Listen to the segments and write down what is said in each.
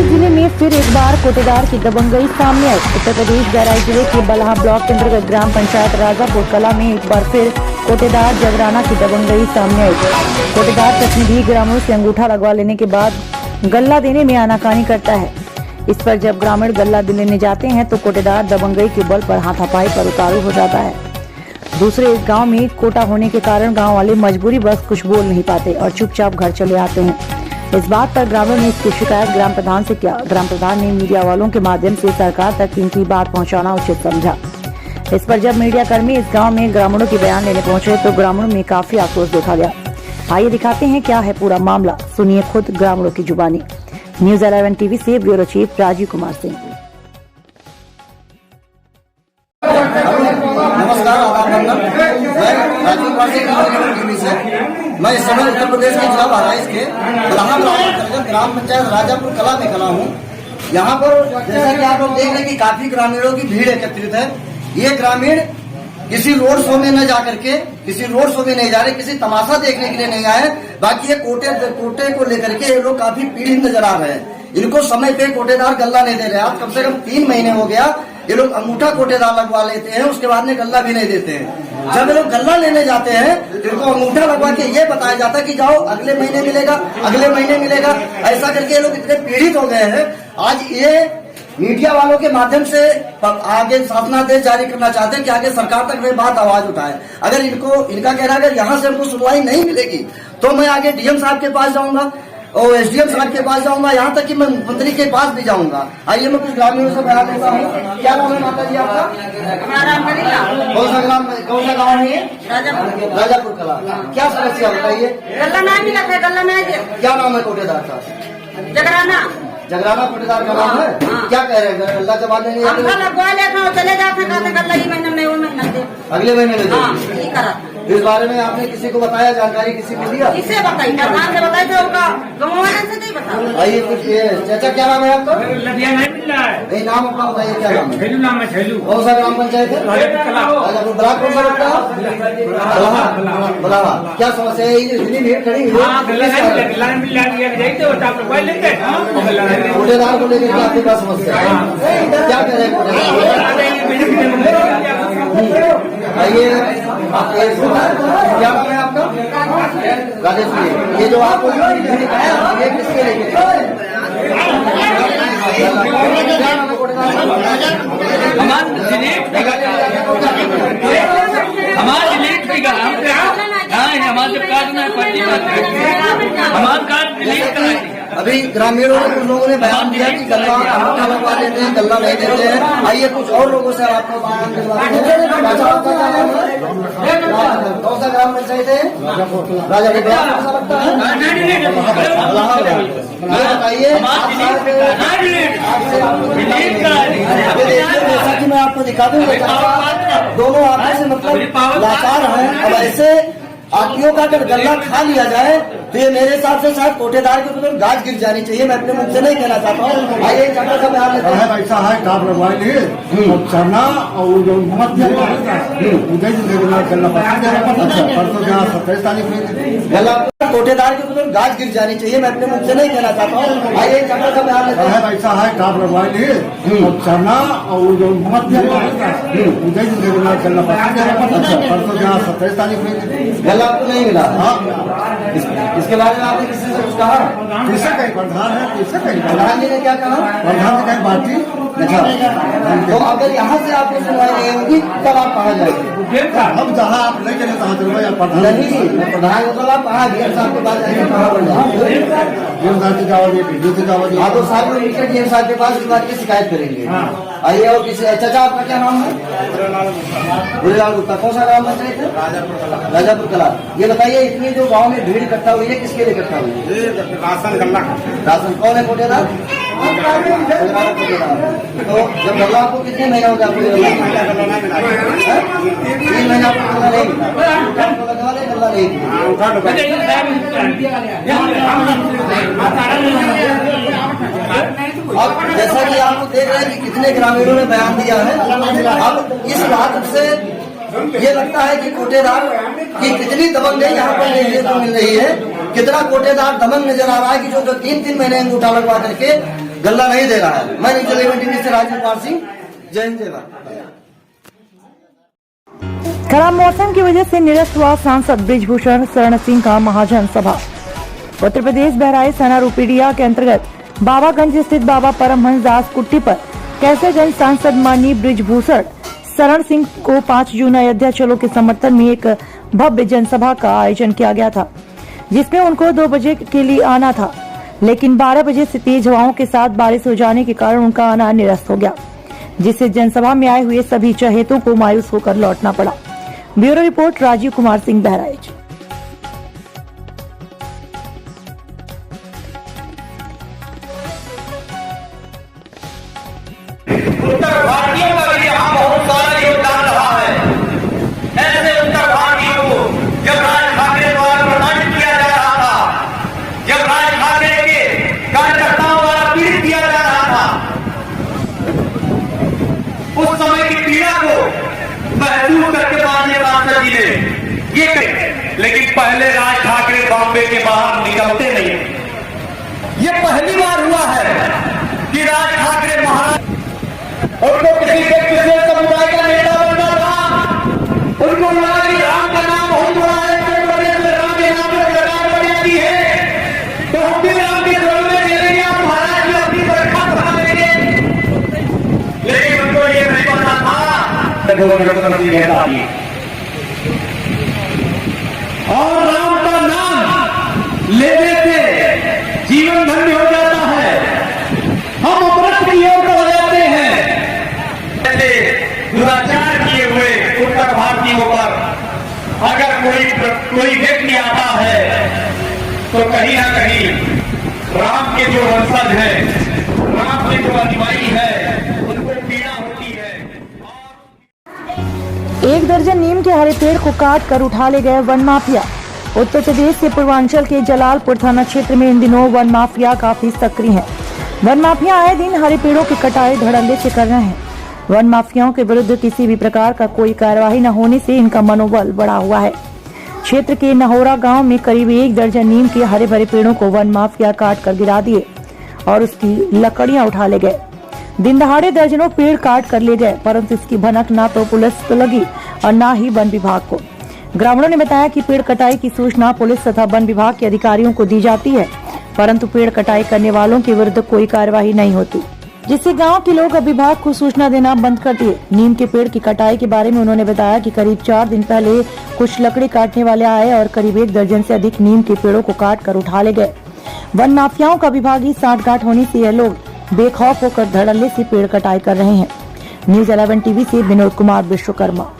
बहराइच जिले में फिर एक बार कोटेदार की दबंगई सामने आई। उत्तर प्रदेश बहराइच जिले के बलहा ब्लॉक के अंतर्गत ग्राम पंचायत राजापुर कला में एक बार फिर कोटेदार जगराना की दबंगई सामने आई। कोटेदार प्रतिनिधि ग्रामीणों से अंगूठा लगवा लेने के बाद गल्ला देने में आनाकानी करता है। इस पर जब ग्रामीण गल्ला लेने जाते हैं तो कोटेदार दबंगई के बल पर हाथापाई पर उतारू हो जाता है। दूसरे इस गाँव में कोटा होने के कारण गाँव वाले मजबूरी बस कुछ बोल नहीं पाते और चुपचाप घर चले आते हैं। इस बात पर ग्रामीणों ने इसकी शिकायत ग्राम प्रधान से किया। ग्राम प्रधान ने मीडिया वालों के माध्यम से सरकार तक इनकी बात पहुंचाना उचित समझा। इस पर जब मीडिया कर्मी इस गांव में ग्रामीणों की बयान लेने पहुंचे तो ग्रामीणों में काफी आक्रोश देखा गया। आइए दिखाते हैं क्या है पूरा मामला, सुनिए खुद ग्रामीणों की जुबानी। न्यूज 11 टीवी से ब्यूरो चीफ राजीव कुमार सिंह। मैं इस समय उत्तर प्रदेश के जिला बहराइच के बलहा ब्लॉक ग्राम पंचायत राजापुर कला में खड़ा हूँ। यहाँ पर जैसा कि आप लोग देख रहे हैं कि काफी ग्रामीणों की भीड़ एकत्रित है। ये ग्रामीण किसी रोड शो में न जाकर के नहीं जा रहे, किसी तमाशा देखने के लिए नहीं आए। बाकी ये कोटे को लेकर के ये लोग काफी पीड़ित नजर आ रहे हैं। इनको समय पे कोटेदार गल्ला नहीं दे रहे। आज कम से कम 3 महीने हो गया ये लोग अंगूठा कोटेदार लगवा लेते हैं, उसके बाद में गल्ला भी नहीं देते हैं। जब ये लोग गल्ला लेने जाते हैं तो इनको अंगूठा लगवा के ये बताया जाता है कि जाओ अगले महीने मिलेगा। ऐसा करके ये लोग इतने पीड़ित हो गए हैं। आज ये मीडिया वालों के माध्यम से आगे शासनादेश जारी करना चाहते हैं कि आगे सरकार तक में बात आवाज उठाए। अगर इनका कहना है अगर यहाँ से हमको सुनवाई नहीं मिलेगी तो मैं आगे डीएम साहब के पास जाऊंगा और एसडीएम साहब के पास जाऊंगा, यहाँ तक कि मैं मंत्री के पास भी जाऊंगा। आइए मैं कुछ ग्रामीणों से बयान देता हूँ। क्या नाम है माता जी आपका? कौन सा गाँव है? राजापुर कला। क्या समस्या बताइए? गल्ला नहीं मिला है, गल्ला नहीं है। क्या नाम है कोटेदार का? जगराना कोटेदार का नाम है। क्या कह रहे हैं? गल्ला जमा देंगे चले जाते गल्ला ही महीने में अगले महीने में। इस बारे में आपने किसी को बताया, जानकारी किसी को दिया? किसे बताई? प्रधान से बताई थे, उनका गाँव वाले से नहीं बता। आइए कुछ चाचा क्या नाम है आपका? नहीं मिल रहा है। नहीं नाम अपना बताइए, क्या नाम है? छैलू नाम है। छैलू। कौन सा ग्राम पंचायत है? राजापुर ब्लॉक। कौन सा लगता है? बलहा। क्या समस्या है? इतनी भीड़ खड़ी हुई कोटेदार को लेकर के आपके पास समस्या है? क्या कह रहे हैं कोटेदार? आइए क्या नाम है आपका? राजेश जी। ये जो आपको ये किसके लेके? अभी ग्रामीणों ने कुछ लोगों ने बयान दिया कि गल्ला अंगूठा लगवा देते हैं, गल्ला नहीं देते हैं। आइए कुछ और लोगों से आपको बयान दिलवाते हैं। कौन सा ग्राम पंचायत है? राजापुर। कौन लगता है? बताइए। जैसा कि मैं आपको दिखा दूँ, दोनों आपस से मतलब लाचार हैं। अब ऐसे आदमियों का अगर गल्ला खा लिया जाए तो ये मेरे हिसाब से शायद कोटेदार के ऊपर गाज गिर जानी चाहिए। मैं अपने मुझसे नहीं कहना चाहता हूँ। आइए चाचा का बयान लेते हैं। ऐसा है कार्ड लगवाएंगे और चना और जो मत उदय जी गल्ला परसों जहाँ 27 तारीख में गल्ला कोटेदार के ऊपर गाज गिर जानी चाहिए। मैं अपने मुझसे नहीं कहना चाहता हूँ। आइए चाचा का बयान लेते हैं। ऐसा है कार्ड लगवाएंगे और चना और जो मत उदय जी गल्ला परसों जहाँ 27 तारीख में गल्ला आपको नहीं मिला। हाँ, इसके बारे में आपने किसी से कुछ कहा? किससे कहीं प्रधान है, किससे कहीं प्रधान जी ने क्या कहा? प्रधान जी कहीं बात की। अच्छा, तो अगर यहाँ से आपको सुनवाई नहीं होगी तब आप कहाँ जाएंगे? हम जहाँ आप नहीं चले तहाँ चलो या प्रधान नहीं, प्रधान मतलब आप कहाँ डीएम साहब के पास जाएंगे? कहाँ पर जाएंगे? डीएम साहब की जाओगे, पीडी से जाओगे। हाँ, तो साहब लोग डीएम साहब के पास इस बात की शिकायत करेंगे। आइए और किसी चाचा आपका क्या नाम है? गुरुलाल गुप्ता। कौन सा ग्राम पंचायत है? राजापुर कला। ये बताइए इतनी जो गाँव में भीड़ इकट्ठा हुई है किसके लिए इकट्ठा हुई है? राशन गल्ला। राशन कौन है कोटेदार? तो जब गल्ला आपको कितने महीने हो गया? 3 महीना आपको गल्ला नहीं गल्ला नहीं। अब जैसा कि आप देख रहे हैं कि कितने ग्रामीणों ने बयान दिया है। अब इस बात से ये लगता है कि कोटेदार की कितनी दबंगई यहाँ पर देखने को मिल रही है। कितना कोटेदार दमन नजर आ रहा है कि जो 3-3 महीने अंगूठा लगवा करके गल्ला नहीं दे रहा है। मैं न्यूज़ 11 टीवी से राजीव कुमार सिंह, जय हिंद जय भारत। खराब मौसम की वजह से निरस्त हुआ सांसद बृजभूषण शरण सिंह का महाजन सभा। उत्तर प्रदेश बहराइच थाना रुपीडिया के अंतर्गत बाबागंज स्थित बाबा परमहंस दास कुट्टी पर कैसरगंज सांसद माननीय बृजभूषण शरण सिंह को 5 जून अयोध्या चलो के समर्थन में एक भव्य जनसभा का आयोजन किया गया था, जिसमें उनको 2 बजे के लिए आना था, लेकिन 12 बजे से तेज हवाओं के साथ बारिश हो जाने के कारण उनका आना निरस्त हो गया, जिससे जनसभा में आए हुए सभी चहेतों को मायूस होकर लौटना पड़ा। Bureau report Rajeev Kumar Singh, Bahraich. उत्तर भारतीयों का भी यहाँ बहुत सारा योगदान रहा है। ऐसे उत्तर भारतीयों को जब राज ठाकरे द्वारा प्रताड़ित किया जा रहा था, जब राज ठाकरे के कार्यकर्ताओं द्वारा पीड़ित किया जा रहा था, उस समय की पीड़ा को महसूस करके माननीय सांसद जी ने ये कही, लेकिन पहले राज ठाकरे बॉम्बे के बाहर निकलते नहीं। ये पहली बार हुआ है कि राज ठाकरे महाराज उनको किसी विशेष समुदाय का नेता बनना था, उनको लगा कि राम का नाम बहुत बड़ा है, राम के नाम पर सरकार बन जाती है, तो हम भी राम के जोड़ में दे देंगे, आप महाराज की अपनी परीक्षा बढ़ा देंगे। लेकिन उनको ये नहीं पता था और राम का नाम लेने से जीवन धन्य हो जाता है, हम अमृत की ओर बढ़ जाते हैं। दुराचार किए हुए उत्तर भारतीयों पर अगर कोई व्यक्ति आता है तो कहीं ना कहीं राम के जो वंशज हैं, राम के जो अनुयायी है, उनको पीड़ा होती है। 1 दर्जन नीम के हरे पेड़ को काट कर उठा ले गए वन माफिया। उत्तर प्रदेश के पूर्वांचल के जलालपुर थाना क्षेत्र में इन दिनों वन माफिया काफी सक्रिय हैं। वन माफिया आए दिन हरे पेड़ों की कटाई धड़ल्ले से कर रहे हैं। वन माफियाओं के विरुद्ध किसी भी प्रकार का कोई कार्यवाही न होने से इनका मनोबल बढ़ा हुआ है। क्षेत्र के नहोरा गांव में करीब 1 दर्जन नीम के हरे भरे पेड़ों को वन माफिया काट कर गिरा दिए और उसकी लकड़ियां उठा ले गए। दिन दहाड़े दर्जनों पेड़ काट कर ले गए, परंतु इसकी भनक न तो पुलिस को लगी और न ही वन विभाग को। ग्रामीणों ने बताया कि पेड़ कटाई की सूचना पुलिस तथा वन विभाग के अधिकारियों को दी जाती है, परंतु पेड़ कटाई करने वालों के विरुद्ध कोई कार्यवाही नहीं होती, जिससे गांव के लोग अब विभाग को सूचना देना बंद कर दिए। नीम के पेड़ की कटाई के बारे में उन्होंने बताया कि करीब 4 दिन पहले कुछ लकड़ी काटने वाले आए और करीब 1 दर्जन से अधिक नीम के पेड़ों को काट कर उठा ले गए। वन माफियाओं का विभागीय सांठगांठ होने से यह लोग बेखौफ होकर धड़ल्ले से पेड़ कटाई कर रहे हैं। न्यूज़ 11 टीवी से विनोद कुमार विश्वकर्मा।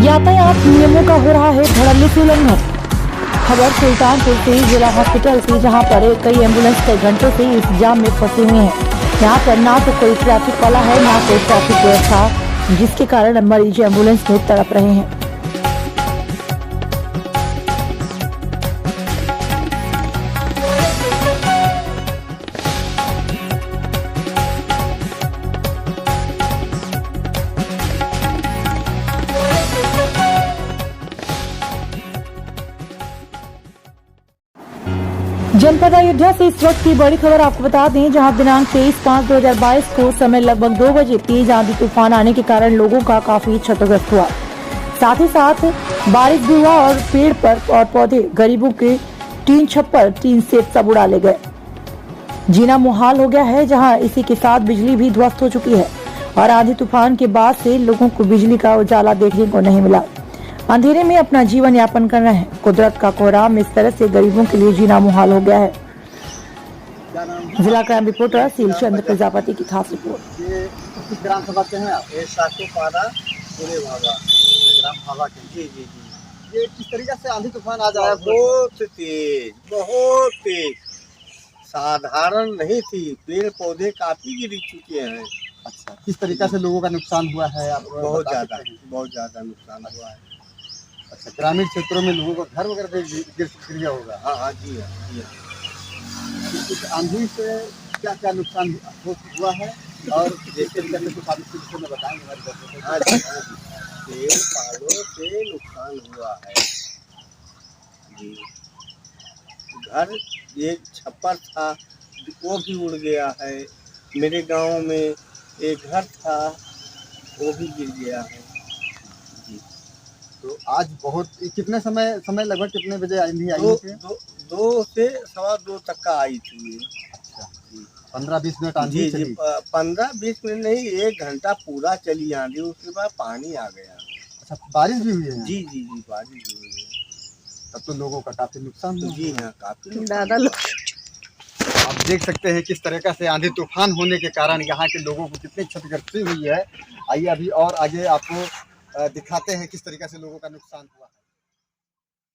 यातायात नियमों का हो रहा है धड़ल्ले से उल्लंघन। खबर सुल्तानपुर से जिला हॉस्पिटल से, जहां पर कई एम्बुलेंस कई घंटों से इस जाम में फंसे हुए हैं। यहाँ पर ना तो कोई ट्रैफिक वाला है, ना कोई ट्रैफिक व्यवस्था, जिसके कारण मरीज एम्बुलेंस में तड़प रहे हैं। जनपद अयोध्या से इस वक्त की बड़ी खबर आपको बता दें, जहां दिनांक 23/5/2022 को समय लगभग 2 बजे तेज आंधी तूफान आने के कारण लोगों का काफी क्षतिग्रस्त हुआ। साथ ही साथ बारिश भी हुआ और पेड़ पर और पौधे, गरीबों के टीन छप्पर, टीन सेट सब उड़ा ले गए। जीना मुहाल हो गया है, जहां इसी के साथ बिजली भी ध्वस्त हो चुकी है और आंधी तूफान के बाद से लोगों को बिजली का उजाला देखने को नहीं मिला। अंधेरे में अपना जीवन यापन कर रहे हैं। कुदरत का कोहराम इस तरह से गरीबों के लिए जीना मुहाल हो गया है। जिला क्राइम रिपोर्टर सील चंद्र प्रजापति की खास रिपोर्ट। ये किस ग्राम सभा के हैं आप? ये सातों पारा पूरे भागा। ग्राम सभा के। जी जी जी। ये किस तरीके से आंधी तूफान आ जाए? बहुत तेज साधारण नहीं थी। पेड़ पौधे काफी गिर चुके हैं। अच्छा, किस तरीके से लोगों का नुकसान हुआ है? आप बहुत बता ज्यादा सकते हैं? बहुत ज्यादा नुकसान हुआ है। अच्छा, ग्रामीण क्षेत्रों में लोगों का घर वगैरह भी गिर गया होगा। हाँ हाँ जी हाँ जी हाँ। इस आंधी से क्या क्या नुकसान हुआ है और जिस तरीके से कुछ आप इसके विषय में बताएंगे हमारे दर्शकों को? हाँ जी हाँ जी। पेड़ पालों से नुकसान हुआ है जी। घर एक छप्पर था वो भी उड़ गया है। मेरे गांव में एक घर था वो भी गिर गया है जी। तो आज बहुत कितने समय लगभग कितने बजे आंधी आई थी? दो से 2:15 तक का आई थी। 15-20 मिनट आंधी जी जी। चली। 15-20 मिनट नहीं, 1 घंटा पूरा चली आंधी। उसके बाद पानी आ गया। अच्छा, बारिश भी हुई है? जी जी जी, बारिश भी हुई है। तब तो लोगों का काफी नुकसान हुआ। जी हाँ, काफी दादा लोग आप देख सकते हैं किस तरीके से आंधी तूफान होने के कारण यहाँ के लोगों को कितनी क्षतिग्रस्ती हुई है। आइए अभी और आगे आपको दिखाते हैं किस तरीके से लोगों का नुकसान हुआ है।